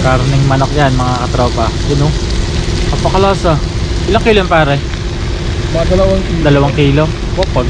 Karning manok yan mga katropa. Yun oh. Napakalasa. Ilang kilo yan pare? Mga 2 kilo. 2 kilo? Wapag.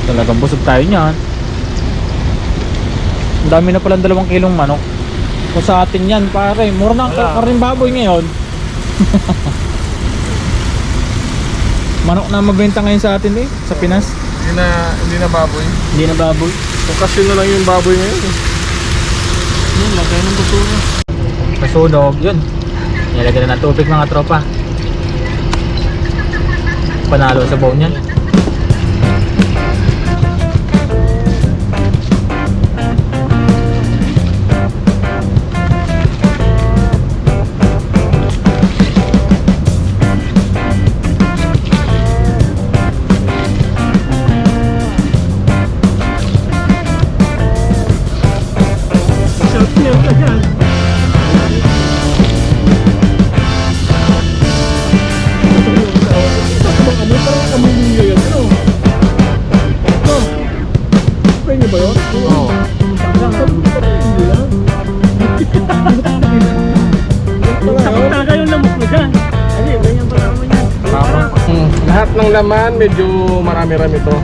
Talagang busog tayo niyan. Ang dami na palang 2 kilong manok. Kung sa atin yan pare, mura na ang karning baboy ngayon. Manok na mabenta ngayon sa atin eh, sa Pinas. Hindi na baboy. Hindi na baboy. Okasyon na lang yung baboy ngayon. Yun, lagay ng basura. Nasunog, yun. Nilagyan na ng tubig mga tropa. Panalo sa bowl niyan. Sarap niya ka dyan. Ano parang kamilyo yan, ano? No? Pwede niyo ba yun? Oo. Hindi lang. Takot talaga yung lamok mo dyan. Kasi ganyan pa naman yan. Parang Lahat ng laman, medyo marami-rami to.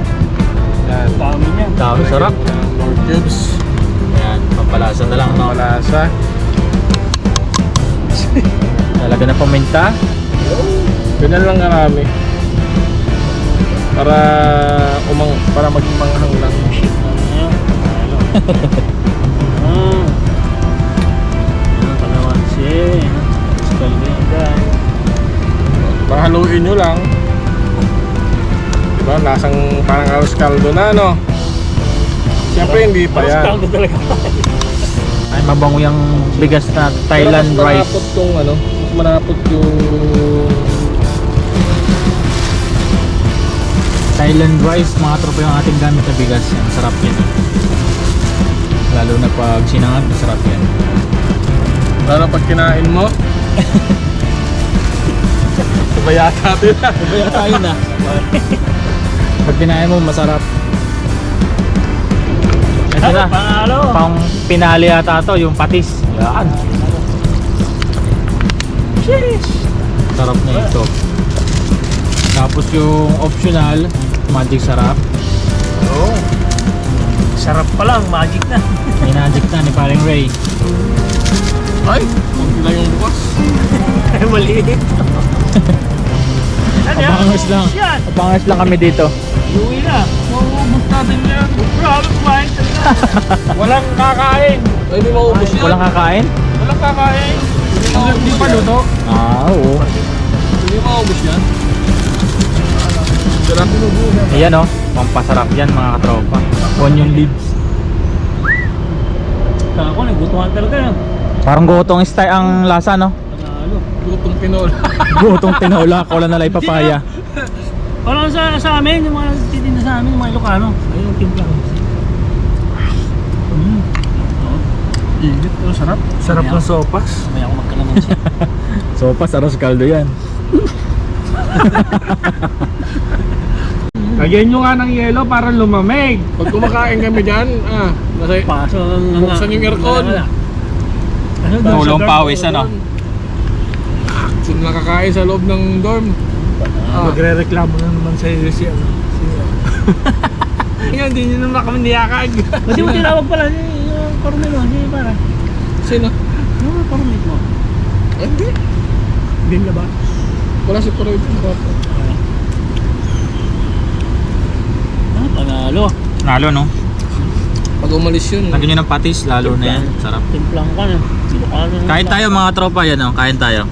Yan. dami niya. Dami sarap. More cubes. Ayan, pampalasa na lang no. Malasa. Talaga na paminta. Ganyan lang karami. Para maging manghang lang. Kalamansi. Spalmega. Pahaluin nyo lang. Diba? Lasang parang arroz caldo na, no? Siyempre hindi pa yan. Kaldo talaga. Ay, mabango yung bigas na Thailand Pero mas rice. manapot yung ano, mas manapot yung Thailand rice, mga tropa yung ating gamit na bigas. Ang sarap yan. Lalo na pag sinangag, masarap yan. lalo pag kinain mo. Sabayata din. Sabaya tayo na. Pag kinain mo, masarap. Ito na. Pangalo. Pang pinali yata to, yung patis. Yan. Sarap na ito. Tapos yung optional, magic sarap. Oo. Sarap pa lang, magic na. May magic na ni paring Ray. Ay, konti lang yung bukas. Maliit. Abangers lang. Yan. Abangers lang kami dito. Uwi na. Mauubos natin yan. Grabe kumain talaga. Walang kakain. Ay, hindi maubos yan. Walang kakain? Walang kakain. Hindi pa luto. Ah, oo. Hindi maubos yan. Sarap binubuhay. Ayan o, pampasarap yan mga katropa. Onion leaves. Ako, nagutuhan talaga yan. Parang gotong style ang lasa no? Panalo. Gutong tinola. Gotong tinola, kola na lay papaya. Parang sa amin, yung mga titinda sa amin, yung mga Ilocano. Ayun yung timpla. Init pero sarap. Sarap ng sopas. May ako magkalamansi. Sopas, aros kaldo yan. Lagyan nyo nga ng yelo para lumamig. Pag kumakain kami dyan, nasa Paso ang... buksan yung aircon. Ano doon sa Tulong dorm? pawis ano? Kung nakakain sa loob ng dorm. Magre-reklamo na naman sa iyo siya. Yan, hindi nyo naman kami niyakag. Kasi mo tinawag pala si Cornel mo, si para. Sino? Ano Cornel mo? Hindi. Din na ba? Wala si Puro ito. Panalo. Nalo no? Pag umalis yun. Lagyan nyo ng patis, lalo na yan. Sarap. Timplang ka na. Ilocano na. Kain tayo mga tropa, yan o. Kain tayo.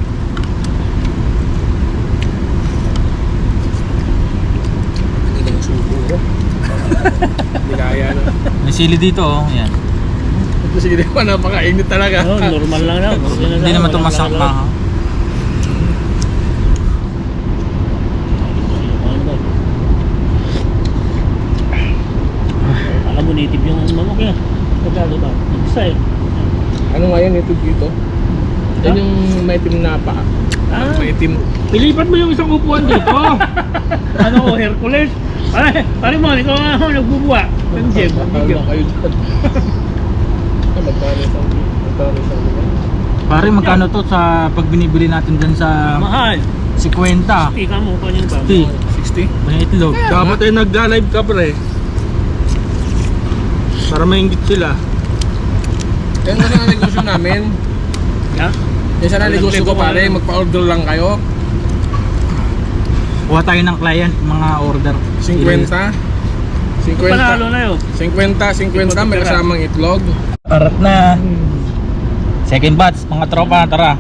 Hindi lang subo. Hindi kaya na. May sili dito o. Yan. Sige naman, napakainit talaga. Oh, normal lang na. Hindi naman ito masakit na. Alam mo, native yung manok yan. Pagkalo ba? Isa eh. Ano nga yan ito dito? Yan yung maitim na paa. Ah, Maitim. ilipat mo yung isang upuan dito. Ano ko, Hercules? Pare mo, ikaw nga ako nagbubuwa. Ng gym, Akala video. kayo dyan. Magkano isang dito? Pare, magkano to sa pag binibili natin dyan sa Mahal. 50? Tika mo pa yung 60. 60? May itlog. Dapat ay nagla-live ka pre. Para maingit sila. Yan kasi ang negosyo namin. Ha? Yan sana negosyo ko pare, magpa-order lang kayo. Kuha tayo ng client, mga order. 50. 50. Panalo na yun. 50 may kasamang itlog. Arat na. Second batch, mga tropa, tara.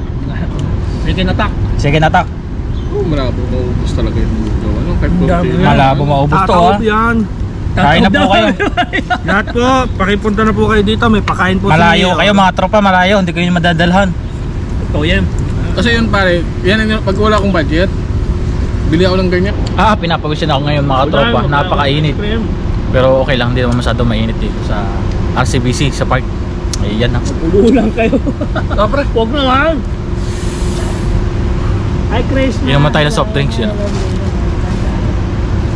Sige natak. Second attack. Oh, malabo maubos talaga yung lugaw. Ano, 540. Malabo maubos to ha. Yan. Kain na po kayo. Lahat po, pakipunta na po kayo dito. May pakain po Malayo kayo mga tropa, malayo. Hindi kayo madadalhan. Ito yan. Kasi yun pare, yan ang pag wala akong budget, bili ako ng ganyan. Pinapawisan ako ngayon mga tropa. Napakainit. Pero okay lang, hindi naman masyado mainit dito sa RCBC, sa park. Ayan na. Ulang kayo. Ah, pre. Huwag naman. Ay, Chris. Inom mo tayo ng soft drinks yan.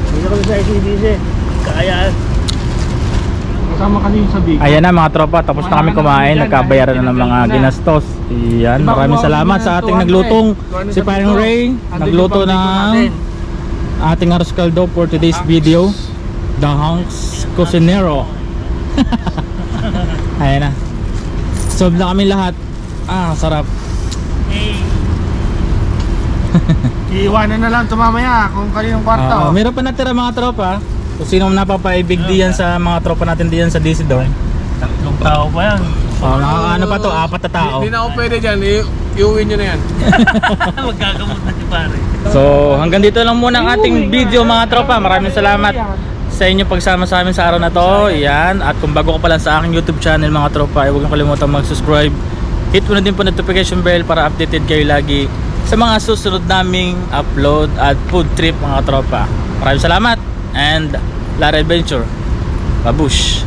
Hindi kami sa ICBC. Kaya. Kasama kanina sa big. Ayan na mga tropa, tapos na kami kumain. Nagkabayaran na ng mga ginastos. Ayan, maraming salamat sa ating naglutong. Si Parang Ray, nagluto ng ating arroz caldo for today's video. The Hunks Cocinero. Ayan na. Solve na kami lahat. Sarap. Iiwanan na lang ito mamaya kung kaninong kwarto. Meron pa natira mga tropa. Kung sino napapaibig diyan sa mga tropa natin diyan sa DC Dorm. Tatlong tao pa yan. Nakakaano pa to, 4 na tao. Hindi na ako pwede dyan, iuwi nyo na yan. Magkakamot na si pare. So hanggang dito lang muna ang ating video mga tropa. Maraming salamat sa inyo pagsama sa amin sa araw na to. Yan. At kung bago ka pa lang sa aking YouTube channel mga tropa, huwag kang kalimutan mag-subscribe. Hit mo na din po notification bell para updated kayo lagi sa mga susunod naming upload at food trip mga tropa. Maraming salamat and Larry Adventure. Babush!